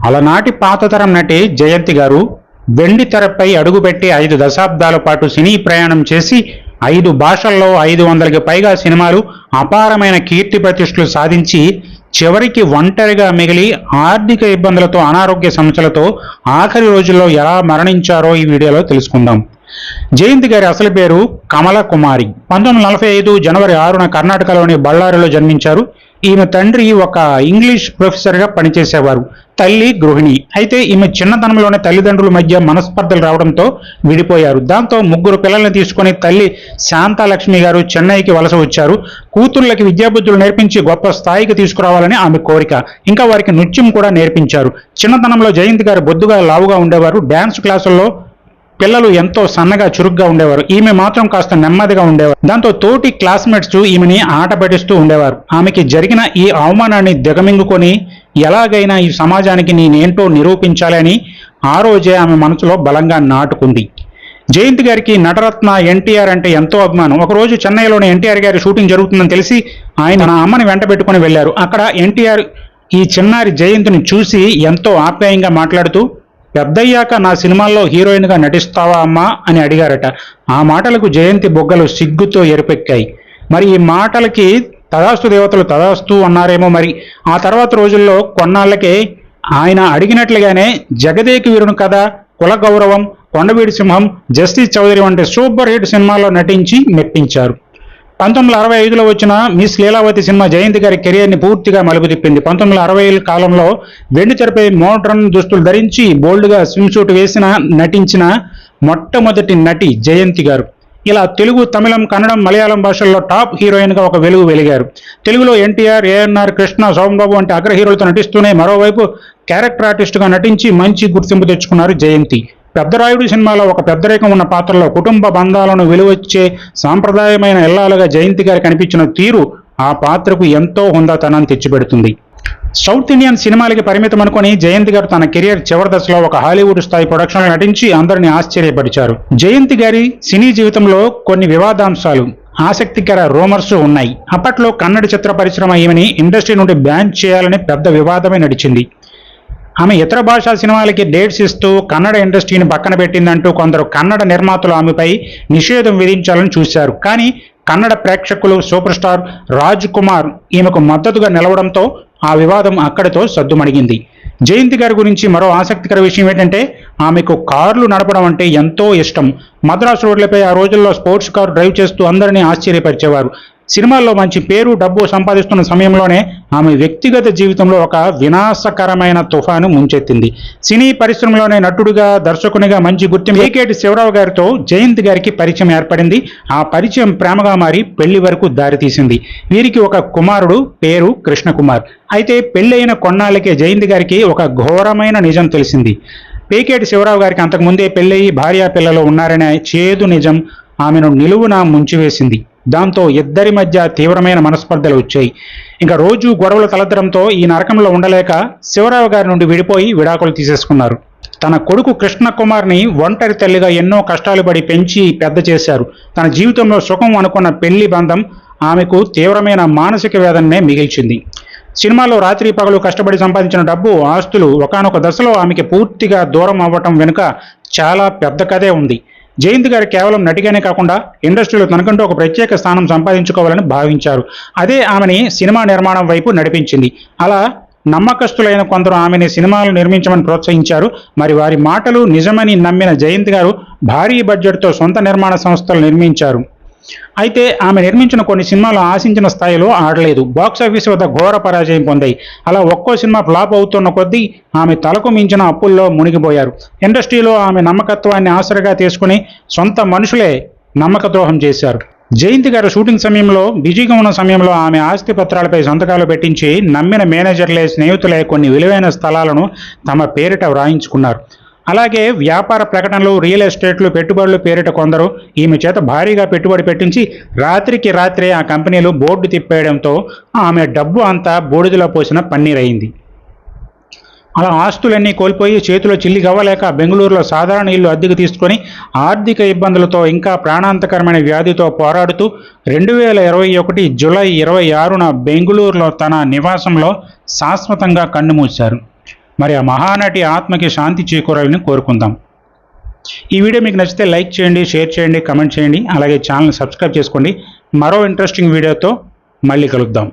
అలనాటి పాతతరం నటి జయంతి గారు వెండి తెరపై అడుగుపెట్టి 5 దశాబ్దాల పాటు సినీ ప్రయాణం చేసి 5 భాషల్లో 500కి పైగా సినిమాలు, అపారమైన కీర్తి ప్రతిష్టలు సాధించి చివరికి ఒంటరిగా మిగిలి ఆర్థిక ఇబ్బందులతో, అనారోగ్య సమస్యలతో ఆఖరి రోజుల్లో ఎలా మరణించారో ఈ వీడియోలో తెలుసుకుందాం. జయంతి గారి అసలు పేరు కమల కుమారి. 1945 జనవరి 6న కర్ణాటకలోని బళ్ళారిలో జన్మించారు. ఈమె తండ్రి ఒక ఇంగ్లీష్ ప్రొఫెసర్గా పనిచేసేవారు, తల్లి గృహిణి. అయితే ఈమె చిన్నతనంలోనే తల్లిదండ్రుల మధ్య మనస్పర్ధలు రావడంతో విడిపోయారు. దాంతో 3 పిల్లల్ని తీసుకుని తల్లి శాంతాలక్ష్మి గారు చెన్నైకి వలస వచ్చారు. కూతుర్లకి విద్యాబుద్ధులు నేర్పించి గొప్ప స్థాయికి తీసుకురావాలని ఆమె కోరిక. ఇంకా వారికి నృత్యం కూడా నేర్పించారు. చిన్నతనంలో జయంతి గారు బొద్దుగా లావుగా ఉండేవారు. డ్యాన్స్ క్లాసుల్లో పిల్లలు ఎంతో సన్నగా చురుగ్గా ఉండేవారు. ఈమె మాత్రం కాస్త నెమ్మదిగా ఉండేవారు. దాంతో తోటి క్లాస్మేట్స్ ఈమెని ఆట పట్టిస్తూ ఉండేవారు. ఆమెకి జరిగిన ఈ అవమానాన్ని దిగమింగుకొని ఎలాగైనా ఈ సమాజానికి నేనేంటో నిరూపించాలని ఆ రోజే ఆమె మనసులో బలంగా నాటుకుంది. జయంతి గారికి నటరత్న ఎన్టీఆర్ అంటే ఎంతో అభిమానం. ఒకరోజు చెన్నైలోని ఎన్టీఆర్ గారి షూటింగ్ జరుగుతుందని తెలిసి ఆయన తన అమ్మని వెంట పెట్టుకుని వెళ్లారు. అక్కడ ఎన్టీఆర్ ఈ చిన్నారి జయంతిని చూసి ఎంతో ఆప్యాయంగా మాట్లాడుతూ, పెద్దయ్యాక నా సినిమాల్లో హీరోయిన్గా నటిస్తావా అమ్మా అని అడిగారట. ఆ మాటలకు జయంతి బొగ్గలు సిగ్గుతో ఎరుపెక్కాయి. మరి ఈ మాటలకి తదాస్తు దేవతలు తదాస్తు అన్నారేమో. మరి ఆ తర్వాత రోజుల్లో కొన్నాళ్లకే ఆయన అడిగినట్లుగానే జగదేక వీరుని కథ, కుల గౌరవం, కొండవీడి సింహం, జస్టిస్ చౌదరి వంటి సూపర్ హిట్ సినిమాల్లో నటించి మెప్పించారు. 1965లో వచ్చిన మిస్ లీలావతి సినిమా జయంతి గారి కెరియర్ని పూర్తిగా మలుపు తిప్పింది. 1960 కాలంలో వెండి తెరపై మోడ్రన్ దుస్తులు ధరించి బోల్డ్గా స్విమ్ సూట్ నటించిన మొట్టమొదటి నటి జయంతి గారు. ఇలా తెలుగు, తమిళం, కన్నడం, మలయాళం భాషల్లో టాప్ హీరోయిన్గా ఒక వెలుగు వెలిగారు. తెలుగులో ఎన్టీఆర్, ఏఎన్ఆర్, కృష్ణ, సోమబాబు వంటి అగ్ర హీరోలతో నటిస్తూనే మరోవైపు క్యారెక్టర్ ఆర్టిస్టుగా నటించి మంచి గుర్తింపు తెచ్చుకున్నారు జయంతి. పెద్దరాయుడు సినిమాలో ఒక పెద్దరికం ఉన్న పాత్రలో కుటుంబ బంధాలను వెలువచ్చే సాంప్రదాయమైన ఇల్లాలుగా జయంతి గారి కనిపించిన తీరు ఆ పాత్రకు ఎంతో హుందాతనాన్ని తెచ్చిపెడుతుంది. సౌత్ ఇండియన్ సినిమాలకి పరిమితం అనుకుని జయంతి గారు తన కెరియర్ చివరి దశలో ఒక హాలీవుడ్ స్థాయి ప్రొడక్షన్లో నటించి అందరినీ ఆశ్చర్యపరిచారు. జయంతి గారి సినీ జీవితంలో కొన్ని వివాదాంశాలు, ఆసక్తికర రూమర్స్ ఉన్నాయి. అప్పట్లో కన్నడ చిత్ర పరిశ్రమ ఈమెని ఇండస్ట్రీ నుండి బ్యాన్ చేయాలని పెద్ద వివాదమే నడిచింది. ఆమె ఇతర భాషా సినిమాలకి డేట్స్ ఇస్తూ కన్నడ ఇండస్ట్రీని పక్కన పెట్టిందంటూ కొందరు కన్నడ నిర్మాతలు ఆమెపై నిషేధం విధించాలని చూశారు. కానీ కన్నడ ప్రేక్షకులు, సూపర్ స్టార్ రాజ్ కుమార్ ఈమెకు మద్దతుగా నిలవడంతో ఆ వివాదం అక్కడితో సద్దుమణిగింది. జయంతి గారి గురించి మరో ఆసక్తికర విషయం ఏంటంటే ఆమెకు కార్లు నడపడం అంటే ఎంతో ఇష్టం. మద్రాసు రోడ్లపై ఆ రోజుల్లో స్పోర్ట్స్ కారు డ్రైవ్ చేస్తూ అందరినీ ఆశ్చర్యపరిచేవారు. సినిమాల్లో మంచి పేరు, డబ్బు సంపాదిస్తున్న సమయంలోనే ఆమె వ్యక్తిగత జీవితంలో ఒక వినాశకరమైన తుఫాను ముంచెత్తింది. సినీ పరిశ్రమలోనే నటుడిగా, దర్శకునిగా మంచి గుర్తింపు పేకేటి శివరావు గారితో జయంతి గారికి పరిచయం ఏర్పడింది. ఆ పరిచయం ప్రేమగా మారి పెళ్లి వరకు దారితీసింది. వీరికి ఒక కుమారుడు, పేరు కృష్ణకుమార్. అయితే పెళ్లైన కొన్నాళ్ళకే జయంతి గారికి ఒక ఘోరమైన నిజం తెలిసింది. పేకేటి శివరావు గారికి అంతకుముందే పెళ్ళయి భార్యా పిల్లలు ఉన్నారనే చేదు నిజం ఆమెను నిలువున ముంచివేసింది. దాంతో ఇద్దరి మధ్య తీవ్రమైన మనస్పర్ధలు వచ్చాయి. ఇంకా రోజు గొడవలు తలెత్తడంతో ఈ నరకంలో ఉండలేక శివరావు గారి నుండి విడిపోయి విడాకులు తీసేసుకున్నారు. తన కొడుకు కృష్ణకుమార్ని ఒంటరి తల్లిగా ఎన్నో కష్టాలు పడి పెంచి పెద్ద చేశారు. తన జీవితంలో సుఖం అనుకున్న పెళ్లి బంధం ఆమెకు తీవ్రమైన మానసిక వేదననే మిగిల్చింది. సినిమాలో రాత్రి పగలు కష్టపడి సంపాదించిన డబ్బు, ఆస్తులు ఒకానొక దశలో ఆమెకి పూర్తిగా దూరం అవ్వటం వెనుక చాలా పెద్ద కథే ఉంది. జయంతి గారు కేవలం నటిగానే కాకుండా ఇండస్ట్రీలో తనకంటూ ఒక ప్రత్యేక స్థానం సంపాదించుకోవాలని భావించారు. అదే ఆమెని సినిమా నిర్మాణం వైపు నడిపించింది. అలా నమ్మకస్తులైన కొందరు ఆమెని సినిమాలు నిర్మించమని ప్రోత్సహించారు. మరి వారి మాటలు నిజమని నమ్మిన జయంతి గారు భారీ బడ్జెట్తో సొంత నిర్మాణ సంస్థలు నిర్మించారు. అయితే ఆమె నిర్మించిన కొన్ని సినిమాలు ఆశించిన స్థాయిలో ఆడలేదు. బాక్సాఫీస్ వద్ద ఘోర పరాజయం పొందాయి. అలా ఒక్కో సినిమా ఫ్లాప్ అవుతున్న కొద్దీ ఆమె తలకు మించిన అప్పుల్లో మునిగిపోయారు. ఇండస్ట్రీలో ఆమె నమ్మకత్వాన్ని ఆసరగా తీసుకుని సొంత మనుషులే నమ్మకద్రోహం చేశారు. జయంతి గారు షూటింగ్ సమయంలో బిజీగా ఉన్న సమయంలో ఆమె ఆస్తి పత్రాలపై సంతకాలు పెట్టించి నమ్మిన మేనేజర్లే, స్నేహితులే కొన్ని విలువైన స్థలాలను తమ పేరిట వ్రాయించుకున్నారు. అలాగే వ్యాపార ప్రకటనలు, రియల్ ఎస్టేట్లు, పెట్టుబడులు పేరిట కొందరు ఈమె చేత భారీగా పెట్టుబడి పెట్టించి రాత్రికి రాత్రే ఆ కంపెనీలు బోర్డు తిప్పేయడంతో ఆమె డబ్బు అంతా బూడిదలో పోసిన పన్నీరైంది. అలా ఆస్తులన్నీ కోల్పోయి చేతిలో చిల్లి గవ్వలేక బెంగళూరులో సాధారణ ఇల్లు అద్దెకు తీసుకొని ఆర్థిక ఇబ్బందులతో ఇంకా ప్రాణాంతకరమైన వ్యాధితో పోరాడుతూ 2021 జూలై 26న బెంగళూరులో తన నివాసంలో శాశ్వతంగా కన్నుమూశారు. మరి ఆ మహానటి ఆత్మకి శాంతి చేకూరాలని కోరుకుందాం. ఈ వీడియో మీకు నచ్చితే లైక్ చేయండి, షేర్ చేయండి, కమెంట్ చేయండి. అలాగే ఛానల్ సబ్స్క్రైబ్ చేసుకోండి. మరో ఇంట్రెస్టింగ్ వీడియోతో మళ్ళీ కలుద్దాం.